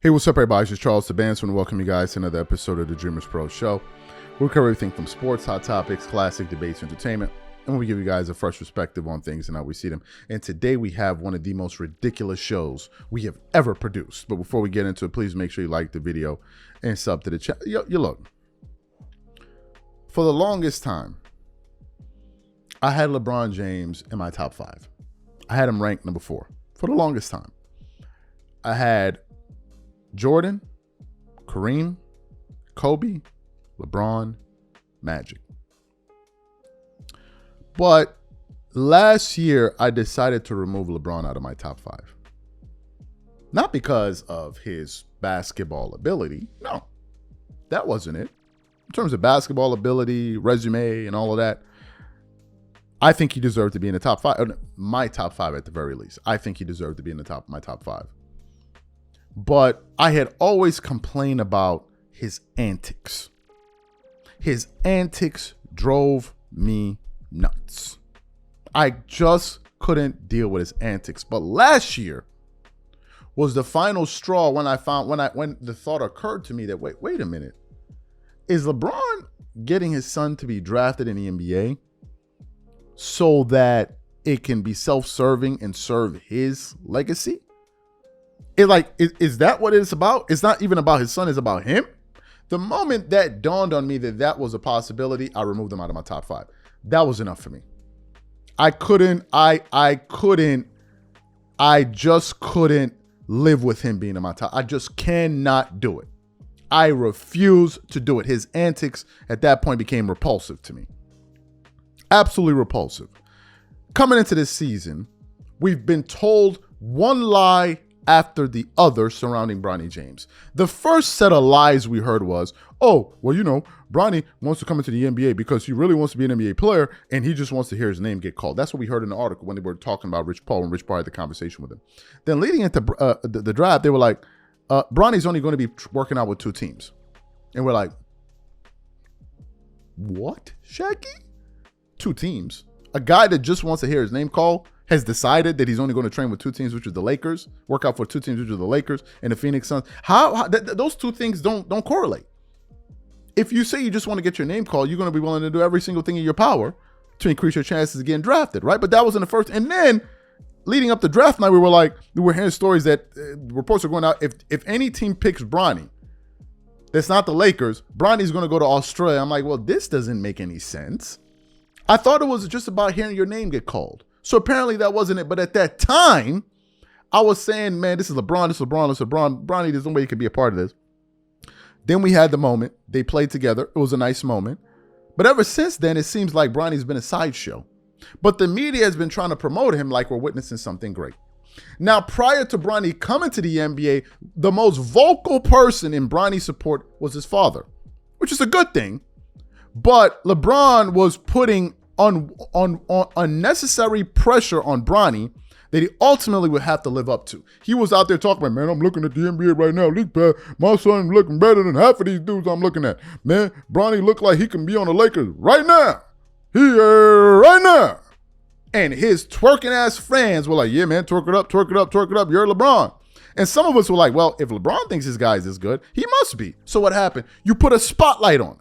Hey, what's up, everybody? It's Charles Sabanson, and welcome you guys to another episode of the Dreamers Pro Show. We cover everything from sports, hot topics, classic debates, entertainment, and we give you guys a fresh perspective on things and how we see them. And today we have one of the most ridiculous shows we have ever produced. But before we get into it, please make sure you like the video and sub to the channel. You look, for the longest time, I had LeBron James in my top 5. I had him ranked number 4 for the longest time. I had Jordan, Kareem, Kobe, LeBron, Magic. But last year, I decided to remove LeBron out of my top 5. Not because of his basketball ability. No, that wasn't it. In terms of basketball ability, resume, and all of that, I think he deserved to be in the top 5. My top 5 at the very least. I think he deserved to be in the my top 5. But I had always complained about his antics. His antics drove me nuts. I just couldn't deal with his antics. But last year was the final straw when the thought occurred to me that wait a minute. Is LeBron getting his son to be drafted in the NBA so that it can be self-serving and serve his legacy? Is that what it's about? It's not even about his son, it's about him. The moment that dawned on me that was a possibility, I removed him out of my top 5. That was enough for me. I just couldn't live with him being in my top. I just cannot do it. I refuse to do it. His antics at that point became repulsive to me. Absolutely repulsive. Coming into this season, we've been told one lie after the other surrounding Bronny James. The first set of lies we heard was, oh, well, Bronny wants to come into the NBA because he really wants to be an NBA player and he just wants to hear his name get called. That's what we heard in the article when they were talking about Rich Paul, when Rich Paul had the conversation with him. Then leading into the draft, they were like, Bronny's only going to be working out with 2 teams. And we're like, what, Shaggy? 2 teams? A guy that just wants to hear his name called has decided that he's only going to train with 2 teams, which are the Lakers, work out for 2 teams, which are the Lakers and the Phoenix Suns. Those 2 things don't correlate. If you say you just want to get your name called, you're going to be willing to do every single thing in your power to increase your chances of getting drafted, right? But that was in the first. And then leading up to draft night, we were hearing stories that reports are going out. If any team picks Bronny, that's not the Lakers, Bronny's going to go to Australia. I'm like, well, this doesn't make any sense. I thought it was just about hearing your name get called. So apparently that wasn't it. But at that time, I was saying, man, this is LeBron, this is LeBron, this is LeBron. Bronny, there's no way he could be a part of this. Then we had the moment. They played together. It was a nice moment. But ever since then, it seems like Bronny's been a sideshow. But the media has been trying to promote him like we're witnessing something great. Now, prior to Bronny coming to the NBA, the most vocal person in Bronny's support was his father, which is a good thing. But LeBron was putting on unnecessary pressure on Bronny that he ultimately would have to live up to. He was out there talking about, man, I'm looking at the NBA right now. My son looking better than half of these dudes I'm looking at. Man, Bronny look like he can be on the Lakers right now. Right now. And his twerking ass fans were like, yeah, man, twerk it up, twerk it up, twerk it up. You're LeBron. And some of us were like, well, if LeBron thinks this guy is this good, he must be. So what happened? You put a spotlight on him.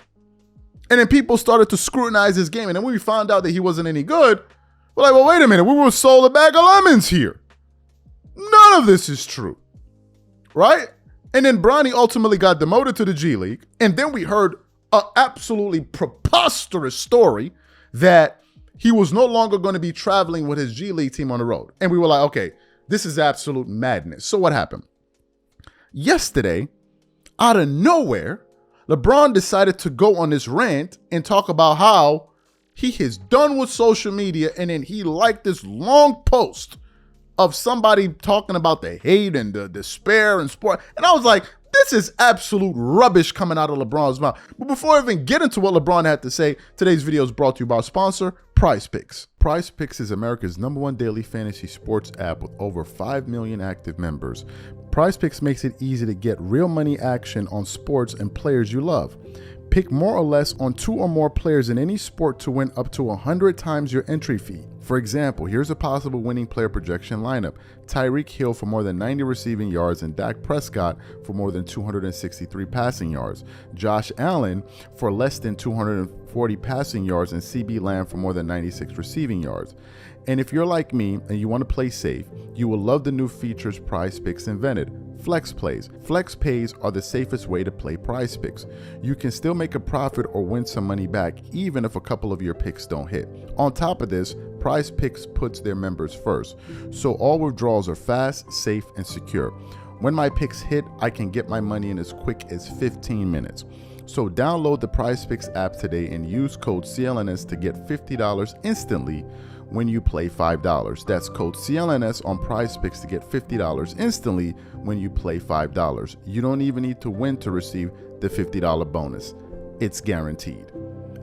And then people started to scrutinize his game. And then when we found out that he wasn't any good, we're like, well, wait a minute. We were sold a bag of lemons here. None of this is true. Right? And then Bronny ultimately got demoted to the G League. And then we heard an absolutely preposterous story that he was no longer going to be traveling with his G League team on the road. And we were like, okay, this is absolute madness. So what happened? Yesterday, out of nowhere, LeBron decided to go on this rant and talk about how he is done with social media. And then he liked this long post of somebody talking about the hate and the despair and sport. And I was like, this is absolute rubbish coming out of LeBron's mouth. But before I even get into what LeBron had to say, today's video is brought to you by our sponsor, PrizePicks. PrizePicks is America's #1 daily fantasy sports app with over 5 million active members. PrizePicks makes it easy to get real money action on sports and players you love. Pick more or less on 2 or more players in any sport to win up to 100 times your entry fee. For example, here's a possible winning player projection lineup. Tyreek Hill for more than 90 receiving yards and Dak Prescott for more than 263 passing yards. Josh Allen for less than 240 passing yards and CB Lamb for more than 96 receiving yards. And if you're like me and you want to play safe, you will love the new features PrizePicks invented. Flex plays. Flex pays are the safest way to play PrizePicks. You can still make a profit or win some money back even if a couple of your picks don't hit. On top of this, PrizePicks puts their members first, so all withdrawals are fast, safe, and secure. When my picks hit, I can get my money in as quick as 15 minutes. So download the PrizePicks app today and use code CLNS to get $50 instantly when you play $5. That's code CLNS on PrizePicks to get $50 instantly when you play $5. You don't even need to win to receive the $50 bonus. It's guaranteed.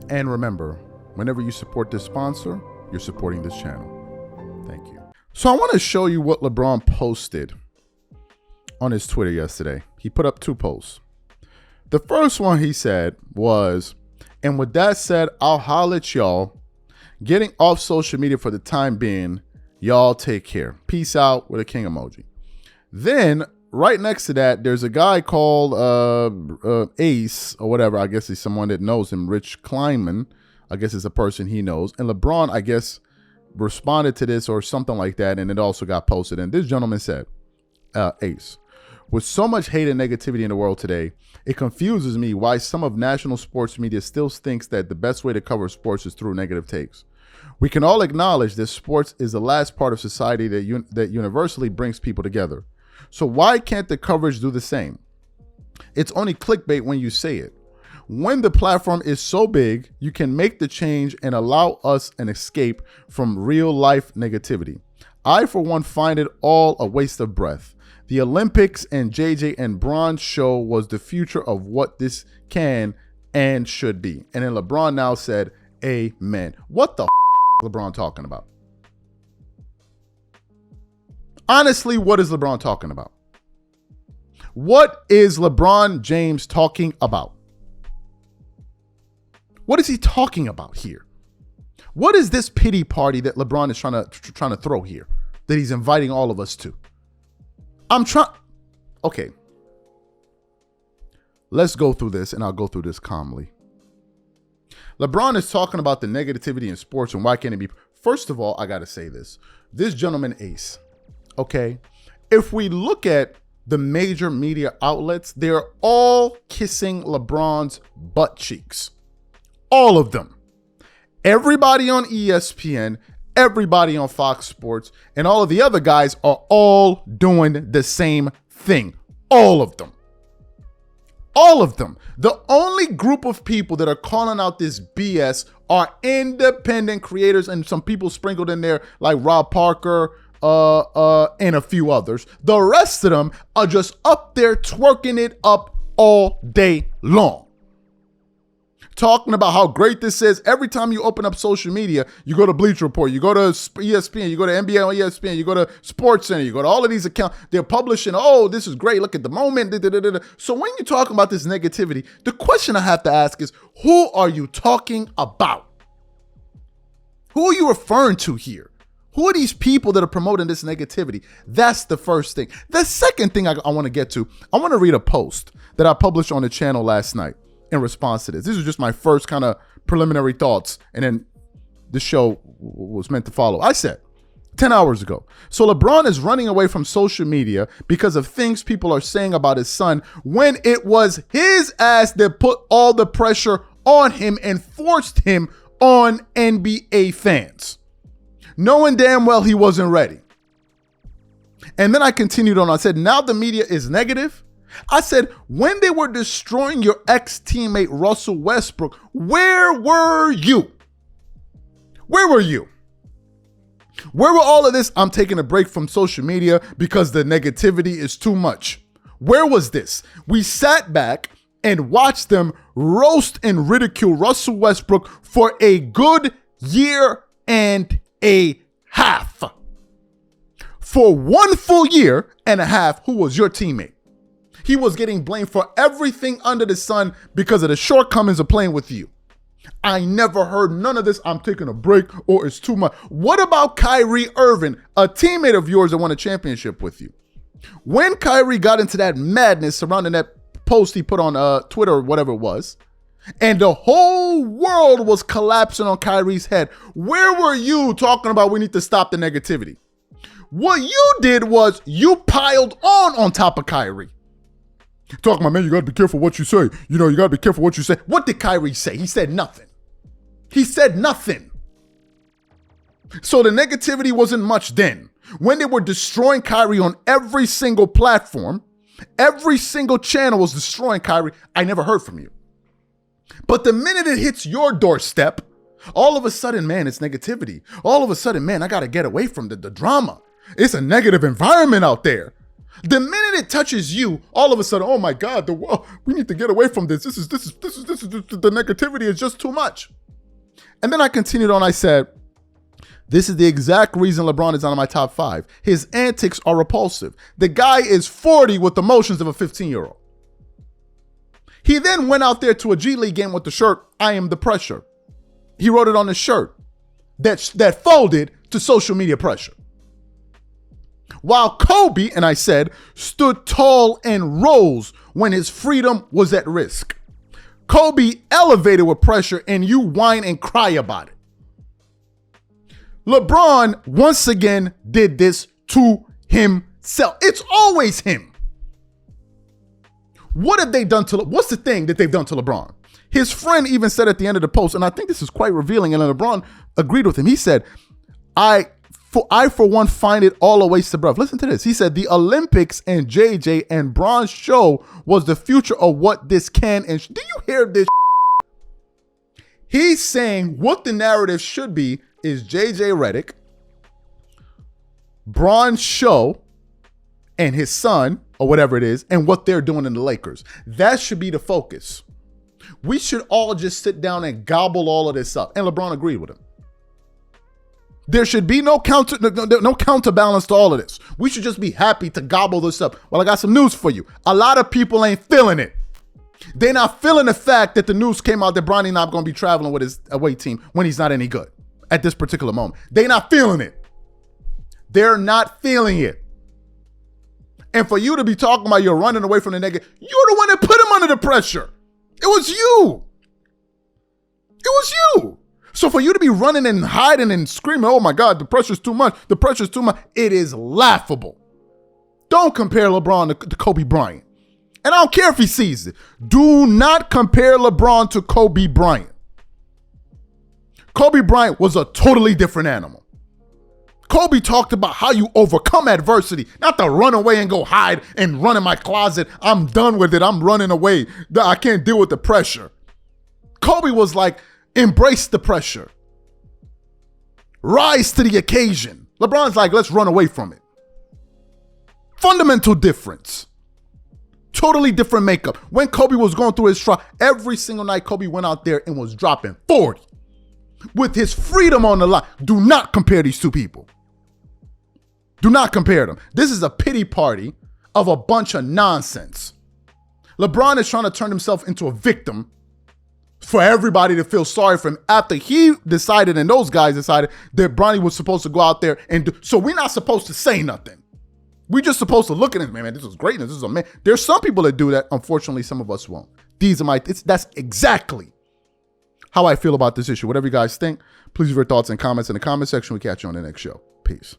And remember, whenever you support this sponsor, you're supporting this channel. Thank you. So I want to show you what LeBron posted on his Twitter yesterday. He put up 2 posts. The first one he said was, and with that said, I'll holler at y'all. Getting off social media for the time being. Y'all take care. Peace out with a king emoji. Then right next to that, there's a guy called Ace or whatever. I guess he's someone that knows him. Rich Kleinman. I guess it's a person he knows. And LeBron, I guess, responded to this or something like that. And it also got posted. And this gentleman said, Ace, with so much hate and negativity in the world today, it confuses me why some of national sports media still thinks that the best way to cover sports is through negative takes. We can all acknowledge that sports is the last part of society that universally brings people together. So why can't the coverage do the same? It's only clickbait when you say it. When the platform is so big, you can make the change and allow us an escape from real life negativity. I, for one, find it all a waste of breath. The Olympics and JJ and Bron show was the future of what this can and should be. And then LeBron now said, amen. What the LeBron talking about? Honestly, what is LeBron talking about? What is LeBron James talking about? What is he talking about here? What is this pity party that LeBron is trying to throw here that he's inviting all of us to? Okay. Let's go through this, and I'll go through this calmly. LeBron is talking about the negativity in sports and why can't it be. First of all, I got to say this. This gentleman, Ace, okay? If we look at the major media outlets, they're all kissing LeBron's butt cheeks. All of them. Everybody on ESPN, everybody on Fox Sports, and all of the other guys are all doing the same thing. All of them. All of them. The only group of people that are calling out this BS are independent creators and some people sprinkled in there like Rob Parker and a few others. The rest of them are just up there twerking it up all day long. Talking about how great this is. Every time you open up social media, you go to Bleacher Report, you go to ESPN, you go to NBA on ESPN, you go to SportsCenter, you go to all of these accounts. They're publishing, oh, this is great. Look at the moment. So when you're talking about this negativity, the question I have to ask is, who are you talking about? Who are you referring to here? Who are these people that are promoting this negativity? That's the first thing. The second thing I want to get to, I want to read a post that I published on the channel last night in response to this. This was just my first kind of preliminary thoughts, and then the show was meant to follow. I said 10 hours ago, so LeBron is running away from social media because of things people are saying about his son when it was his ass that put all the pressure on him and forced him on NBA fans, knowing damn well he wasn't ready. And then I continued on. I said, now the media is negative. I said, when they were destroying your ex-teammate Russell Westbrook, where were you? Where were you? Where were all of this? I'm taking a break from social media because the negativity is too much. Where was this? We sat back and watched them roast and ridicule Russell Westbrook for a good year and a half. For 1 full year and a half, who was your teammate? He was getting blamed for everything under the sun because of the shortcomings of playing with you. I never heard none of this. I'm taking a break or it's too much. What about Kyrie Irving, a teammate of yours that won a championship with you? When Kyrie got into that madness surrounding that post he put on Twitter or whatever it was, and the whole world was collapsing on Kyrie's head, where were you talking about we need to stop the negativity? What you did was you piled on top of Kyrie. Talking about, man, you got to be careful what you say. You got to be careful what you say. What did Kyrie say? He said nothing. He said nothing. So the negativity wasn't much then. When they were destroying Kyrie on every single platform, every single channel was destroying Kyrie, I never heard from you. But the minute it hits your doorstep, all of a sudden, man, it's negativity. All of a sudden, man, I got to get away from the drama. It's a negative environment out there. The minute it touches you, all of a sudden, oh my God, the world, we need to get away from this. This is the negativity is just too much. And then I continued on. I said, this is the exact reason LeBron is not in my top 5. His antics are repulsive. The guy is 40 with the motions of a 15-year-old. He then went out there to a G League game with the shirt, I am the pressure. He wrote it on his shirt that folded to social media pressure. While Kobe, and I said, stood tall and rose when his freedom was at risk. Kobe elevated with pressure and you whine and cry about it. LeBron once again did this to himself. It's always him. What have they done what's the thing that they've done to LeBron? His friend even said at the end of the post, and I think this is quite revealing, and LeBron agreed with him. He said, I for one find it all a waste of breath. Listen to this. He said, the Olympics and JJ and Bron's show was the future of what this can and do you hear this? He's saying what the narrative should be is JJ Redick, Bron's show, and his son, or whatever it is, and what they're doing in the Lakers. That should be the focus. We should all just sit down and gobble all of this up. And LeBron agreed with him. There should be no counterbalance to all of this. We should just be happy to gobble this up. Well, I got some news for you. A lot of people ain't feeling it. They're not feeling the fact that the news came out that Bronny not going to be traveling with his away team when he's not any good at this particular moment. They're not feeling it. They're not feeling it. And for you to be talking about you're running away from the negative, you're the one that put him under the pressure. It was you. It was you. So for you to be running and hiding and screaming, oh my God, the pressure's too much. The pressure's too much. It is laughable. Don't compare LeBron to Kobe Bryant. And I don't care if he sees it. Do not compare LeBron to Kobe Bryant. Kobe Bryant was a totally different animal. Kobe talked about how you overcome adversity, not to run away and go hide and run in my closet. I'm done with it. I'm running away. I can't deal with the pressure. Kobe was like, embrace the pressure. Rise to the occasion. LeBron's like, let's run away from it. Fundamental difference. Totally different makeup. When Kobe was going through his trial, every single night Kobe went out there and was dropping 40 with his freedom on the line. Do not compare these two people. Do not compare them. This is a pity party of a bunch of nonsense. LeBron is trying to turn himself into a victim for everybody to feel sorry for him after he decided and those guys decided that Bronny was supposed to go out there and do. So we're not supposed to say nothing. We're just supposed to look at him, man, this was greatness. This is amazing. There's some people that do that. Unfortunately, some of us won't. That's exactly how I feel about this issue. Whatever you guys think, please leave your thoughts and comments in the comment section. We'll catch you on the next show. Peace.